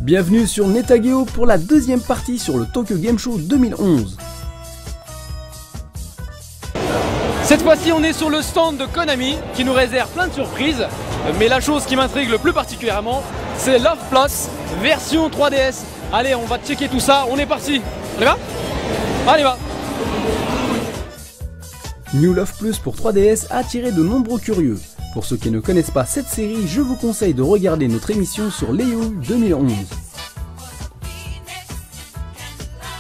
Bienvenue sur Netageo pour la deuxième partie sur le Tokyo Game Show 2011. Cette fois-ci on est sur le stand de Konami qui nous réserve plein de surprises. Mais la chose qui m'intrigue le plus particulièrement, c'est Love Plus version 3DS. Allez, on va checker tout ça, on est parti. On y va? Allez, va. New Love Plus pour 3DS a attiré de nombreux curieux. Pour ceux qui ne connaissent pas cette série, je vous conseille de regarder notre émission sur Léo 2011.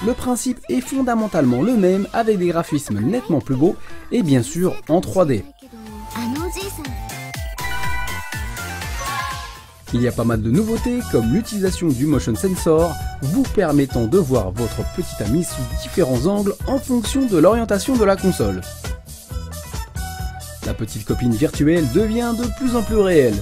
Le principe est fondamentalement le même avec des graphismes nettement plus beaux et bien sûr en 3D. Il y a pas mal de nouveautés comme l'utilisation du motion sensor vous permettant de voir votre petit ami sous différents angles en fonction de l'orientation de la console. La petite copine virtuelle devient de plus en plus réelle.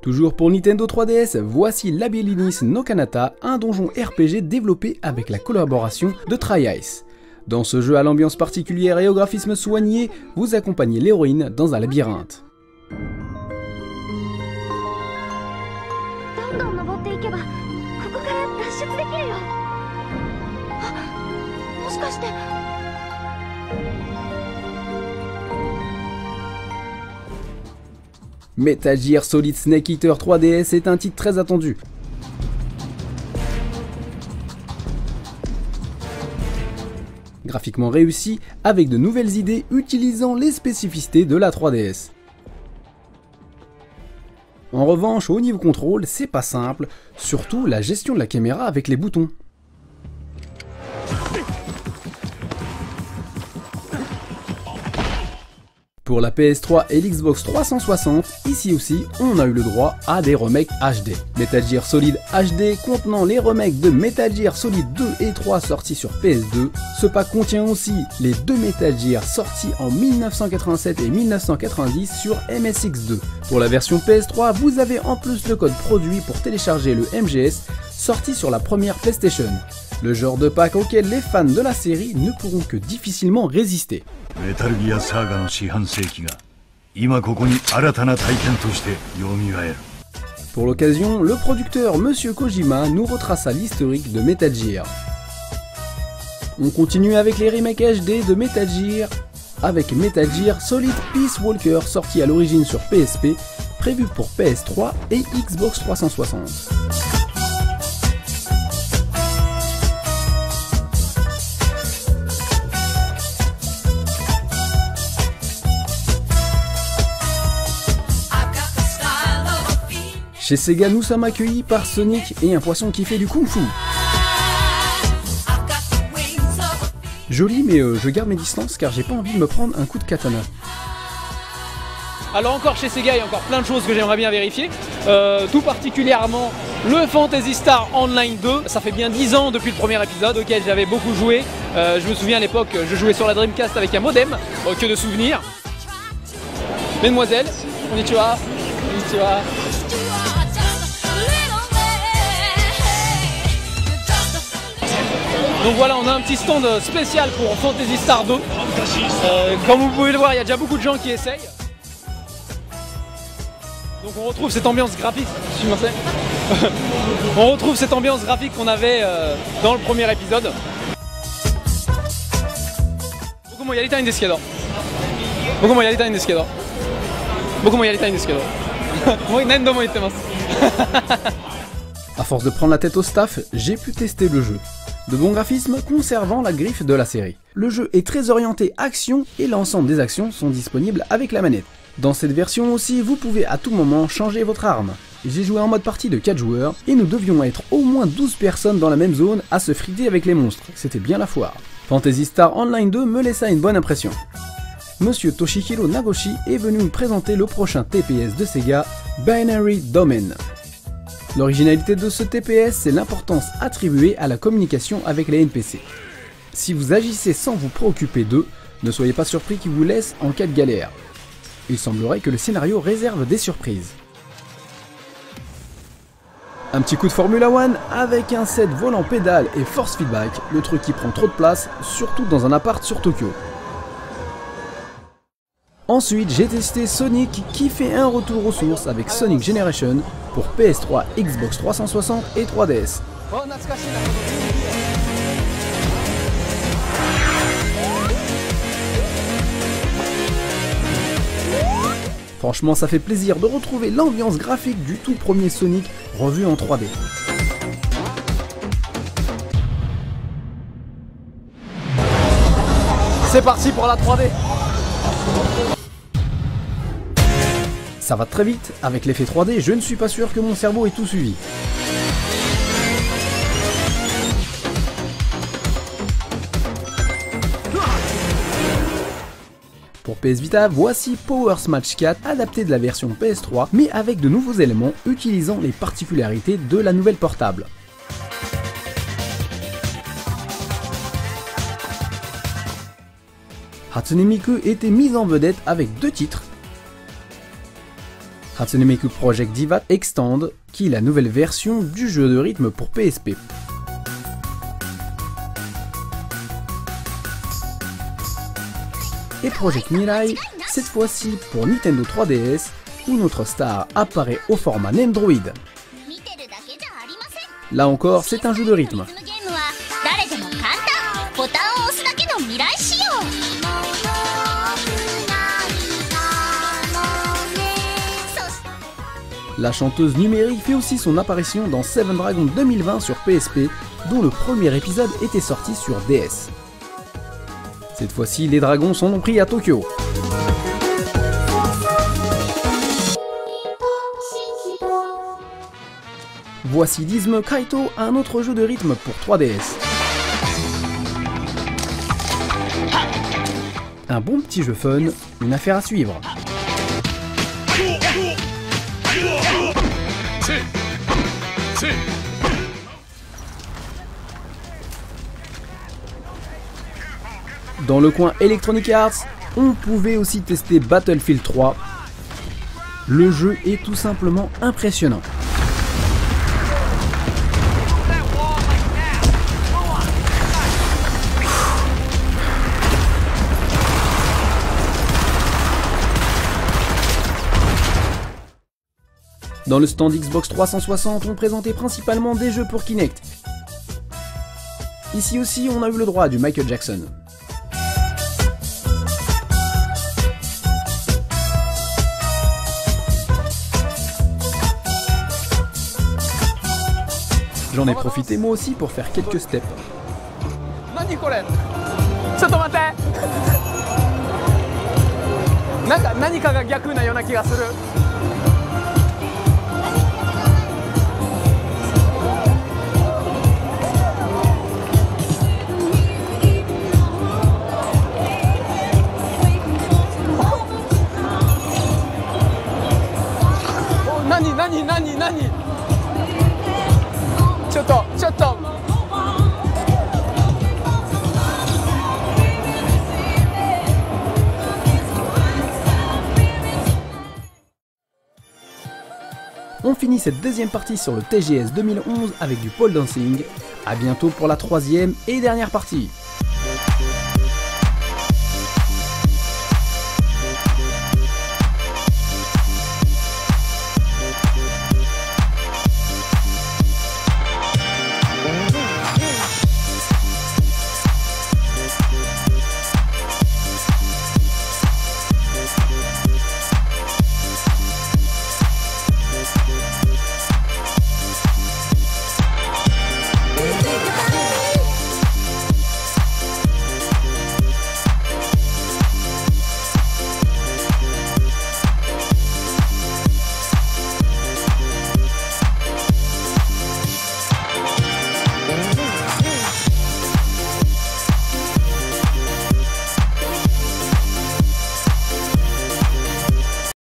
Toujours pour Nintendo 3DS, voici Labyrinth no Kanata, un donjon RPG développé avec la collaboration de Tri-Ice. Dans ce jeu à l'ambiance particulière et au graphisme soigné, vous accompagnez l'héroïne dans un labyrinthe. Metal Gear Solid Snake Eater 3DS est un titre très attendu. Graphiquement réussi, avec de nouvelles idées utilisant les spécificités de la 3DS. En revanche, au niveau contrôle, c'est pas simple, surtout la gestion de la caméra avec les boutons. Pour la PS3 et l'Xbox 360, ici aussi, on a eu le droit à des remakes HD. Metal Gear Solid HD contenant les remakes de Metal Gear Solid 2 et 3 sortis sur PS2. Ce pack contient aussi les deux Metal Gear sortis en 1987 et 1990 sur MSX2. Pour la version PS3, vous avez en plus le code produit pour télécharger le MGS sorti sur la première PlayStation. Le genre de pack auquel les fans de la série ne pourront que difficilement résister. Pour l'occasion, le producteur Monsieur Kojima nous retraça l'historique de Metal Gear. On continue avec les remakes HD de Metal Gear, avec Metal Gear Solid Peace Walker sorti à l'origine sur PSP, prévu pour PS3 et Xbox 360. Chez Sega, nous sommes accueillis par Sonic et un poisson qui fait du kung-fu. Joli, mais je garde mes distances car j'ai pas envie de me prendre un coup de katana. Alors encore chez Sega, il y a encore plein de choses que j'aimerais bien vérifier. Tout particulièrement le Phantasy Star Online 2. Ça fait bien 10 ans depuis le premier épisode auquel j'avais beaucoup joué. Je me souviens à l'époque, je jouais sur la Dreamcast avec un modem, que de souvenirs. Mesdemoiselles, konnichiwa, konnichiwa. Donc voilà, on a un petit stand spécial pour Phantasy Star 2. Comme vous pouvez le voir, il y a déjà beaucoup de gens qui essayent. Donc on retrouve cette ambiance graphique, on retrouve cette ambiance graphique qu'on avait dans le premier épisode. Beaucoup moins yalita desu kedo. Beaucoup moins yalita desu kedo. Beaucoup moins yalita desu kedo. À force de prendre la tête au staff, j'ai pu tester le jeu. De bons graphismes conservant la griffe de la série. Le jeu est très orienté action et l'ensemble des actions sont disponibles avec la manette. Dans cette version aussi, vous pouvez à tout moment changer votre arme. J'ai joué en mode partie de 4 joueurs et nous devions être au moins 12 personnes dans la même zone à se friter avec les monstres. C'était bien la foire. Phantasy Star Online 2 me laissa une bonne impression. Monsieur Toshihiro Nagoshi est venu me présenter le prochain TPS de Sega, Binary Domain. L'originalité de ce TPS, c'est l'importance attribuée à la communication avec les NPC. Si vous agissez sans vous préoccuper d'eux, ne soyez pas surpris qu'ils vous laissent en cas de galère. Il semblerait que le scénario réserve des surprises. Un petit coup de Formula One avec un set volant pédale et force feedback, le truc qui prend trop de place, surtout dans un appart sur Tokyo. Ensuite, j'ai testé Sonic qui fait un retour aux sources avec Sonic Generation pour PS3, Xbox 360 et 3DS. Franchement, ça fait plaisir de retrouver l'ambiance graphique du tout premier Sonic revu en 3D. C'est parti pour la 3D. Ça va très vite, avec l'effet 3D, je ne suis pas sûr que mon cerveau ait tout suivi. Pour PS Vita, voici Power Smash 4, adapté de la version PS3, mais avec de nouveaux éléments utilisant les particularités de la nouvelle portable. Hatsune Miku était mise en vedette avec 2 titres. Hatsune Miku Project Diva Extend, qui est la nouvelle version du jeu de rythme pour PSP. Et Project Mirai, cette fois-ci pour Nintendo 3DS, où notre star apparaît au format Nendroid. Là encore, c'est un jeu de rythme. La chanteuse numérique fait aussi son apparition dans Seven Dragon 2020 sur PSP, dont le premier épisode était sorti sur DS. Cette fois-ci, les dragons sont pris à Tokyo. Voici Dizme Kaito, un autre jeu de rythme pour 3DS. Un bon petit jeu fun, une affaire à suivre. Dans le coin Electronic Arts, on pouvait aussi tester Battlefield 3. Le jeu est tout simplement impressionnant. Dans le stand Xbox 360, on présentait principalement des jeux pour Kinect. Ici aussi, on a eu le droit du Michael Jackson. J'en ai profité moi aussi pour faire quelques steps. On finit cette deuxième partie sur le TGS 2011 avec du pole dancing. A bientôt pour la troisième et dernière partie.